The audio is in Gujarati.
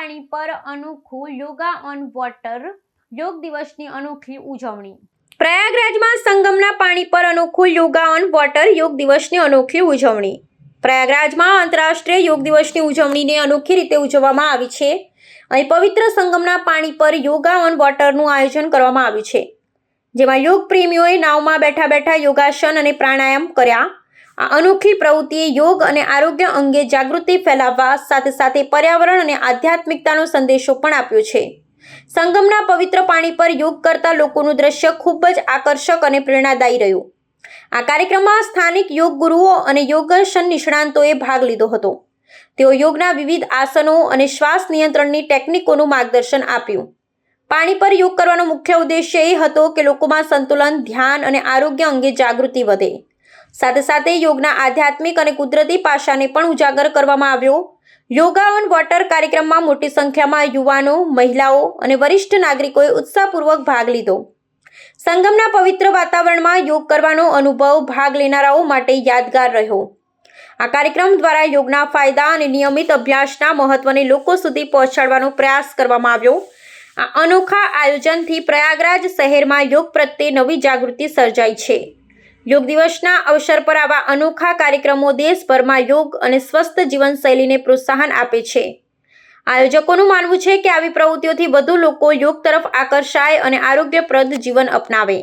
પાણી પર અનોખું યોગા ઓન વોટર યોગ દિવસની અનોખી ઉજવણી. પ્રયાગરાજમાં સંગમના પાણી પર અનોખું યોગા ઓન વોટર યોગ દિવસની અનોખી ઉજવણી. પ્રયાગરાજમાં આંતરરાષ્ટ્રીય યોગ દિવસની ઉજવણીને અનોખી રીતે ઉજવવામાં આવી છે. અહીં પવિત્ર સંગમના પાણી પર યોગા ઓન વોટરનું આયોજન કરવામાં આવ્યું છે, જેમાં યોગ પ્રેમીઓએ નાવમાં બેઠા બેઠા યોગાસન અને પ્રાણાયામ કર્યા. આ અનોખી પ્રવૃત્તિએ યોગ અને આરોગ્ય અંગે જાગૃતિ ફેલાવવા સાથે સાથે પર્યાવરણ અને આધ્યાત્મિકતાનો સંદેશો પણ આપ્યો છે. સંગમના પવિત્ર પાણી પર યોગ કરતા લોકોનું દ્રશ્ય ખૂબ જ આકર્ષક અને પ્રેરણાદાયી રહ્યું. આ કાર્યક્રમમાં સ્થાનિક યોગ ગુરુઓ અને યોગાસન નિષ્ણાંતોએ ભાગ લીધો હતો. તેઓ યોગના વિવિધ આસનો અને શ્વાસ નિયંત્રણની ટેકનિકોનું માર્ગદર્શન આપ્યું. પાણી પર યોગ કરવાનો મુખ્ય ઉદ્દેશ્ય એ હતો કે લોકોમાં સંતુલન, ધ્યાન અને આરોગ્ય અંગે જાગૃતિ વધે. સાથે સાથે યોગના આધ્યાત્મિક અને કુદરતી પાસાને પણ ઉજાગર કરવામાં આવ્યો. યોગા ઓન વોટર કાર્યક્રમમાં મોટી સંખ્યામાં યુવાનો, મહિલાઓ અને વરિષ્ઠ નાગરિકોએ ઉત્સાહપૂર્વક ભાગ લીધો. સંગમના પવિત્ર વાતાવરણમાં યોગ કરવાનો અનુભવ ભાગ લેનારાઓ માટે યાદગાર રહ્યો. આ કાર્યક્રમ દ્વારા યોગના ફાયદા અને નિયમિત અભ્યાસના મહત્વને લોકો સુધી પહોંચાડવાનો પ્રયાસ કરવામાં આવ્યો. આ અનોખા આયોજનથી પ્રયાગરાજ શહેરમાં યોગ પ્રત્યે નવી જાગૃતિ સર્જાઈ છે. યોગ દિવસના અવસર પર આવા અનોખા કાર્યક્રમો દેશભરમાં યોગ અને સ્વસ્થ જીવનશૈલીને પ્રોત્સાહન આપે છે. આયોજકોનું માનવું છે કે આવી પ્રવૃત્તિઓથી વધુ લોકો યોગ તરફ આકર્ષાય અને આરોગ્યપ્રદ જીવન અપનાવે.